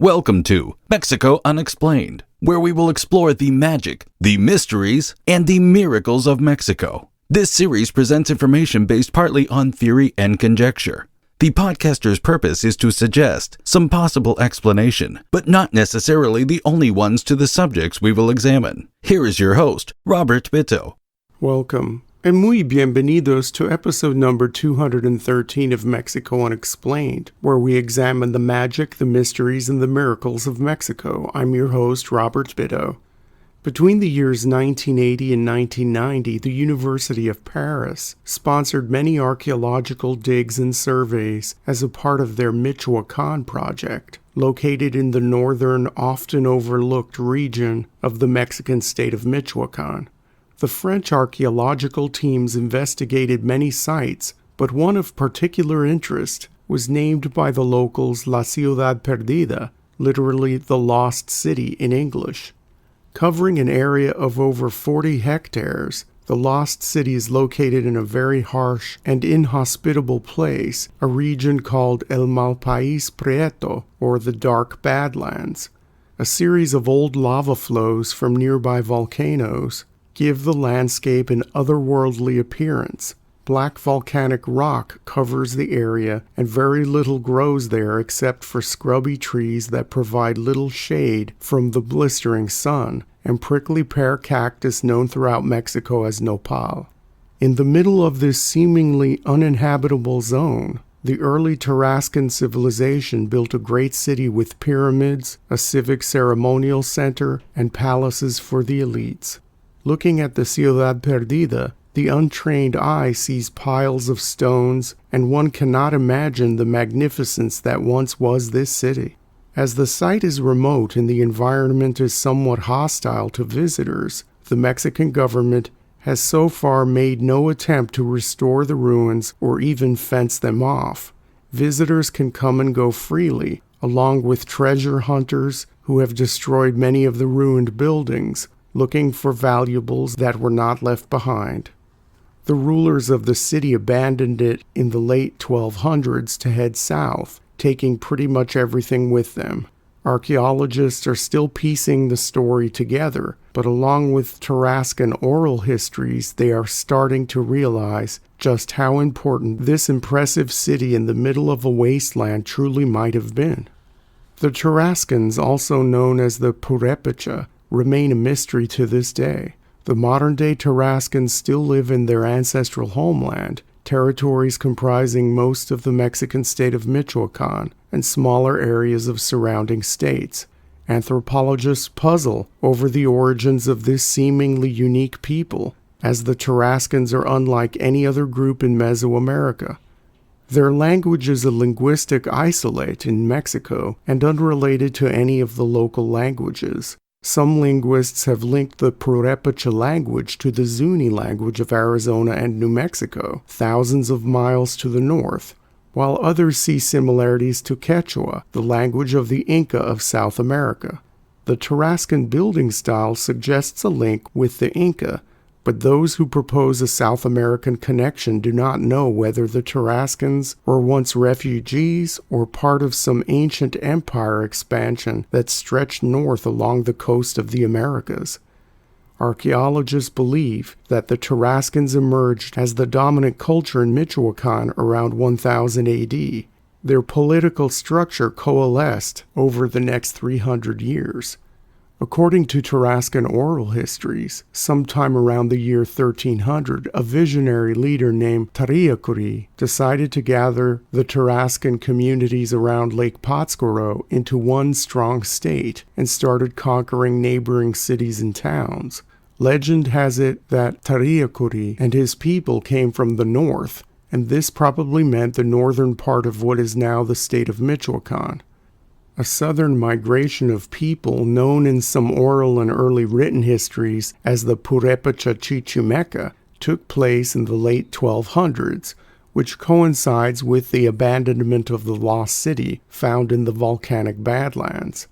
Welcome to Mexico Unexplained, where we will explore the magic, the mysteries, and the miracles of Mexico. This series presents information based partly on theory and conjecture. The podcaster's purpose is to suggest some possible explanation, but not necessarily the only ones to the subjects we will examine. Here is your host, Robert Bitto. Welcome, and muy bienvenidos to episode number 213 of Mexico Unexplained, where we examine the magic, the mysteries, and the miracles of Mexico. I'm your host, Robert Bitto. Between the years 1980 and 1990, the University of Paris sponsored many archaeological digs and surveys as a part of their Michoacan project, located in the northern, often overlooked region of the Mexican state of Michoacan. The French archaeological teams investigated many sites, but one of particular interest was named by the locals La Ciudad Perdida, literally the Lost City in English. Covering an area of over 40 hectares, the Lost City is located in a very harsh and inhospitable place, a region called El Mal País Prieto, or the Dark Badlands. A series of old lava flows from nearby volcanoes give the landscape an otherworldly appearance. Black volcanic rock covers the area, and very little grows there except for scrubby trees that provide little shade from the blistering sun, and prickly pear cactus known throughout Mexico as nopal. In the middle of this seemingly uninhabitable zone, the early Tarascan civilization built a great city with pyramids, a civic ceremonial center, and palaces for the elites. Looking at the Ciudad Perdida, the untrained eye sees piles of stones, and one cannot imagine the magnificence that once was this city. As the site is remote and the environment is somewhat hostile to visitors, the Mexican government has so far made no attempt to restore the ruins or even fence them off. Visitors can come and go freely, along with treasure hunters who have destroyed many of the ruined buildings, looking for valuables that were not left behind. The rulers of the city abandoned it in the late 1200s to head south, taking pretty much everything with them. Archaeologists are still piecing the story together, but along with Tarascan oral histories, they are starting to realize just how important this impressive city in the middle of a wasteland truly might have been. The Tarascans, also known as the Purepecha, remain a mystery to this day. The modern-day Tarascans still live in their ancestral homeland, territories comprising most of the Mexican state of Michoacan and smaller areas of surrounding states. Anthropologists puzzle over the origins of this seemingly unique people, as the Tarascans are unlike any other group in Mesoamerica. Their language is a linguistic isolate in Mexico and unrelated to any of the local languages. Some linguists have linked the Purepecha language to the Zuni language of Arizona and New Mexico, thousands of miles to the north, while others see similarities to Quechua, the language of the Inca of South America. The Tarascan building style suggests a link with the Inca, but those who propose a South American connection do not know whether the Tarascans were once refugees or part of some ancient empire expansion that stretched north along the coast of the Americas. Archaeologists believe that the Tarascans emerged as the dominant culture in Michoacan around 1000 AD. Their political structure coalesced over the next 300 years. According to Tarascan oral histories, sometime around the year 1300, a visionary leader named Tarascans decided to gather the Tarascan communities around Lake Pátzcuaro into one strong state and started conquering neighboring cities and towns. Legend has it that Tarascans and his people came from the north, and this probably meant the northern part of what is now the state of Michoacan. A southern migration of people known in some oral and early written histories as the Purepecha-Chichimeca took place in the late 1200s, which coincides with the abandonment of the lost city found in the volcanic Badlands.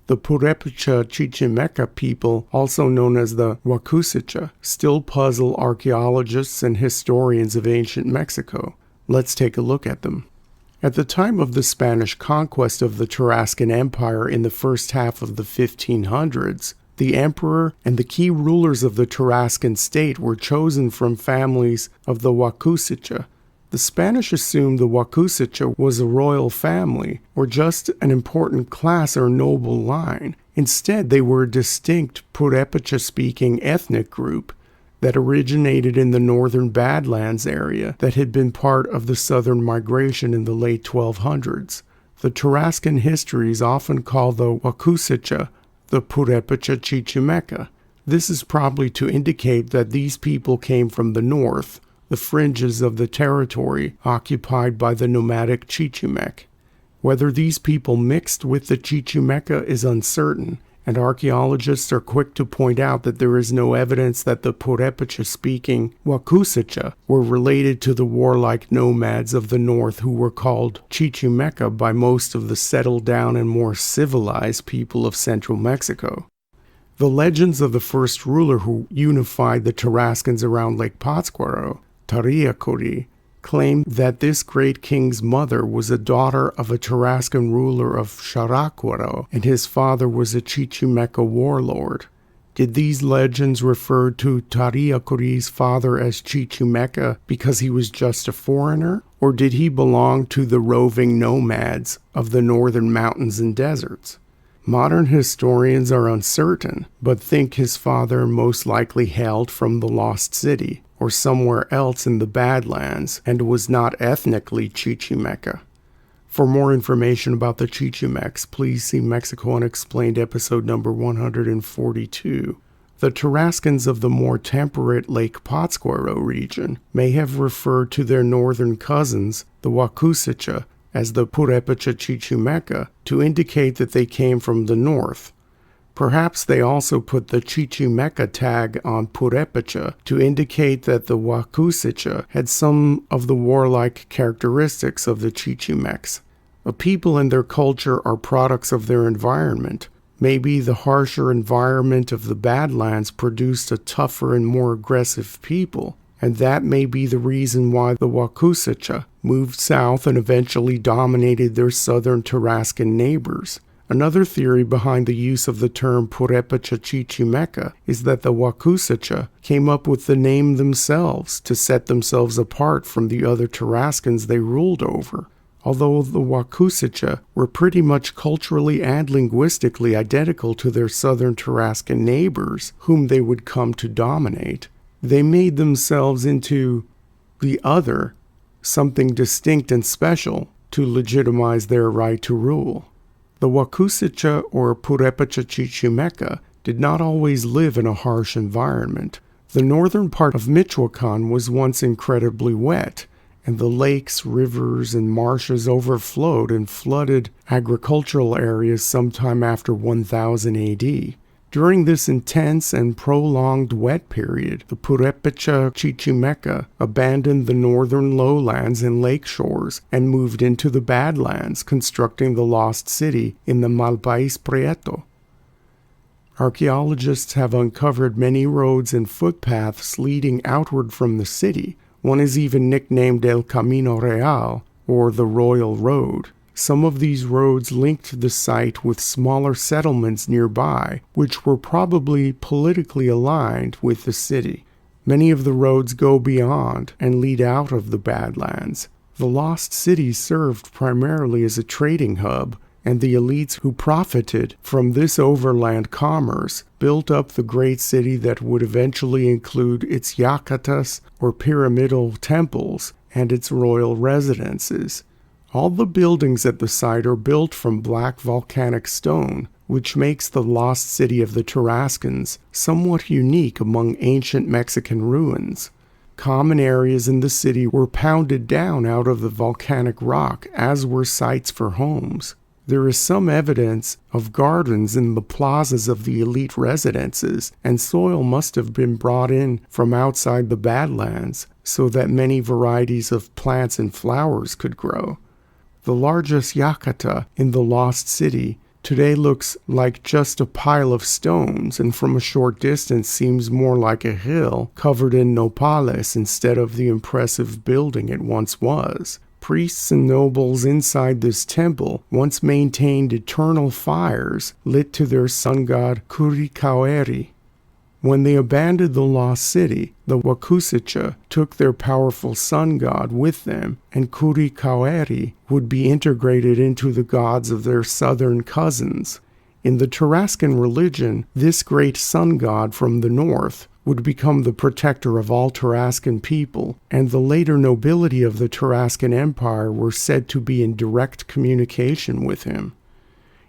The Purepecha-Chichimeca people, also known as the Huacusicha, still puzzle archaeologists and historians of ancient Mexico. Let's take a look at them. At the time of the Spanish conquest of the Tarascan Empire in the first half of the 1500s, the emperor and the key rulers of the Tarascan state were chosen from families of the Wacusicha. The Spanish assumed the Wacusicha was a royal family, or just an important class or noble line. Instead, they were a distinct Purepecha-speaking ethnic group that originated in the northern Badlands area that had been part of the southern migration in the late 1200s. The Tarascan histories often call the Wacusicha the Purepecha-Chichimeca. This is probably to indicate that these people came from the north, the fringes of the territory occupied by the nomadic Chichimec. Whether these people mixed with the Chichimeca is uncertain, and archaeologists are quick to point out that there is no evidence that the Purepecha-speaking Wacusicha were related to the warlike nomads of the north who were called Chichimeca by most of the settled down and more civilized people of central Mexico. The legends of the first ruler who unified the Tarascans around Lake Pátzcuaro, Tarascans, claim that this great king's mother was a daughter of a Tarascan ruler of Xaracuaro, and his father was a Chichimeca warlord. Did these legends refer to Tarascans' father as Chichimeca because he was just a foreigner, or did he belong to the roving nomads of the northern mountains and deserts? Modern historians are uncertain, but think his father most likely hailed from the Lost City, or somewhere else in the Badlands, and was not ethnically Chichimeca. For more information about the Chichimecs, please see Mexico Unexplained episode number 142. The Tarascans of the more temperate Lake Pátzcuaro region may have referred to their northern cousins, the Wacusicha, as the Purepecha-Chichimeca to indicate that they came from the north. Perhaps they also put the Chichimeca tag on Purepecha to indicate that the Wacusicha had some of the warlike characteristics of the Chichimecs. A people and their culture are products of their environment. Maybe the harsher environment of the Badlands produced a tougher and more aggressive people, and that may be the reason why the Wacusicha moved south and eventually dominated their southern Tarascan neighbors. Another theory behind the use of the term Purepecha-Chichimeca is that the Wacusicha came up with the name themselves to set themselves apart from the other Tarascans they ruled over. Although the Wacusicha were pretty much culturally and linguistically identical to their southern Tarascan neighbors, whom they would come to dominate, they made themselves into the other, something distinct and special, to legitimize their right to rule. The Wacusicha or Purepecha-Chichimeca did not always live in a harsh environment. The northern part of Michoacan was once incredibly wet, and the lakes, rivers, and marshes overflowed and flooded agricultural areas sometime after 1000 AD. During this intense and prolonged wet period, the Purepecha-Chichimeca abandoned the northern lowlands and lake shores and moved into the Badlands, constructing the Lost City in the Malpais Prieto. Archaeologists have uncovered many roads and footpaths leading outward from the city. One is even nicknamed El Camino Real, or the Royal Road. Some of these roads linked the site with smaller settlements nearby, which were probably politically aligned with the city. Many of the roads go beyond and lead out of the Badlands. The Lost City served primarily as a trading hub, and the elites who profited from this overland commerce built up the great city that would eventually include its yacatas or pyramidal temples and its royal residences. All the buildings at the site are built from black volcanic stone, which makes the Lost City of the Tarascans somewhat unique among ancient Mexican ruins. Common areas in the city were pounded down out of the volcanic rock, as were sites for homes. There is some evidence of gardens in the plazas of the elite residences, and soil must have been brought in from outside the Badlands so that many varieties of plants and flowers could grow. The largest yacata in the Lost City today looks like just a pile of stones, and from a short distance seems more like a hill covered in nopales instead of the impressive building it once was. Priests and nobles inside this temple once maintained eternal fires lit to their sun god Kurikaueri. When they abandoned the lost city, the Wakusicha took their powerful sun god with them, and Kurikaueri would be integrated into the gods of their southern cousins. In the Tarascan religion, this great sun god from the north would become the protector of all Tarascan people, and the later nobility of the Tarascan Empire were said to be in direct communication with him.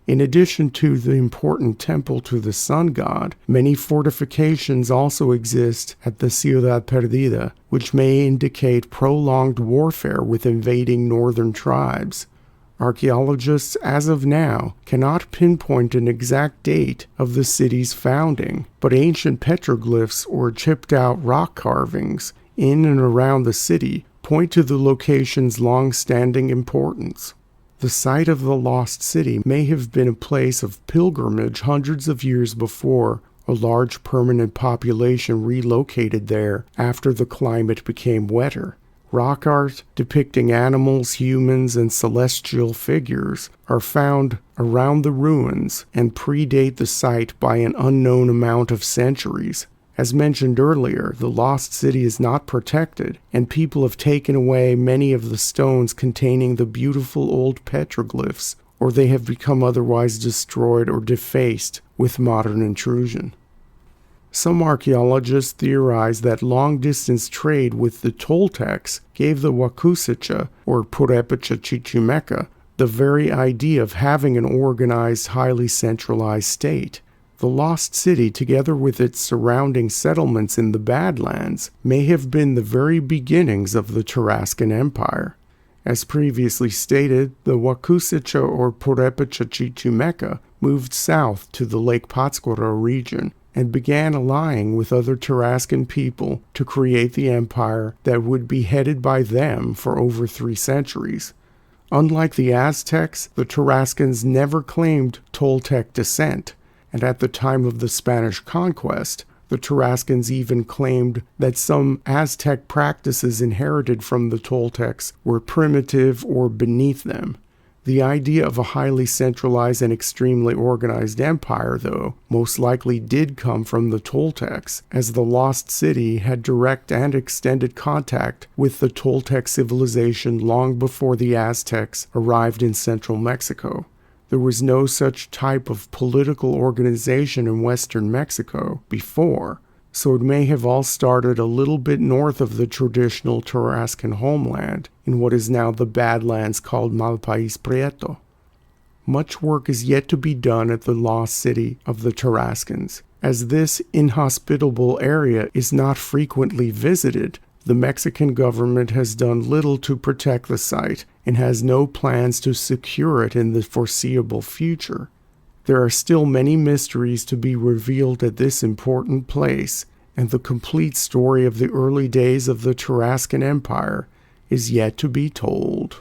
In addition to the important temple to the sun god, many fortifications also exist at the Ciudad Perdida, which may indicate prolonged warfare with invading northern tribes. Archaeologists, as of now, cannot pinpoint an exact date of the city's founding, but ancient petroglyphs or chipped-out rock carvings in and around the city point to the location's long-standing importance. The site of the lost city may have been a place of pilgrimage hundreds of years before a large permanent population relocated there after the climate became wetter. Rock art depicting animals, humans, and celestial figures are found around the ruins and predate the site by an unknown amount of centuries. As mentioned earlier, the lost city is not protected, and people have taken away many of the stones containing the beautiful old petroglyphs, or they have become otherwise destroyed or defaced with modern intrusion. Some archaeologists theorize that long-distance trade with the Toltecs gave the Wakusicha, or Purepecha-Chichimeca, the very idea of having an organized, highly centralized state. The lost city, together with its surrounding settlements in the Badlands, may have been the very beginnings of the Tarascan Empire. As previously stated, the Wakusicha or Purepecha-Chichimeca moved south to the Lake Pátzcuaro region and began allying with other Tarascan people to create the empire that would be headed by them for over 3 centuries. Unlike the Aztecs, the Tarascans never claimed Toltec descent, and at the time of the Spanish conquest, the Tarascans even claimed that some Aztec practices inherited from the Toltecs were primitive or beneath them. The idea of a highly centralized and extremely organized empire, though, most likely did come from the Toltecs, as the lost city had direct and extended contact with the Toltec civilization long before the Aztecs arrived in central Mexico. There was no such type of political organization in western Mexico before, so it may have all started a little bit north of the traditional Tarascan homeland, in what is now the Badlands called Malpais Prieto. Much work is yet to be done at the lost city of the Tarascans. As this inhospitable area is not frequently visited, the Mexican government has done little to protect the site and has no plans to secure it in the foreseeable future. There are still many mysteries to be revealed at this important place, and the complete story of the early days of the Tarascan Empire is yet to be told.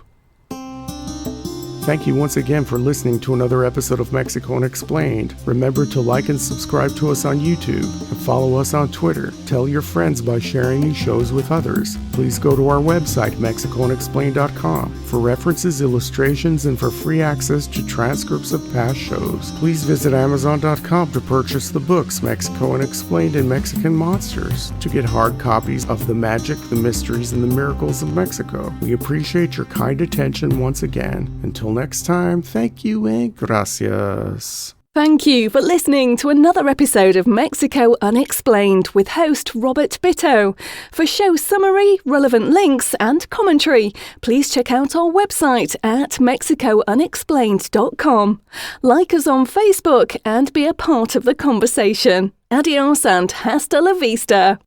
Thank you once again for listening to another episode of Mexico Unexplained. Remember to like and subscribe to us on YouTube and follow us on Twitter. Tell your friends by sharing these shows with others. Please go to our website, MexicoUnexplained.com, for references, illustrations, and for free access to transcripts of past shows. Please visit Amazon.com to purchase the books Mexico Unexplained and Mexican Monsters to get hard copies of The Magic, the Mysteries, and the Miracles of Mexico. We appreciate your kind attention once again. Until next time, thank you and gracias. Thank you for listening to another episode of Mexico Unexplained with host Robert Bitto. For show summary, relevant links and commentary, please check out our website at mexicounexplained.com. Like us on Facebook and be a part of the conversation. Adios and hasta la vista.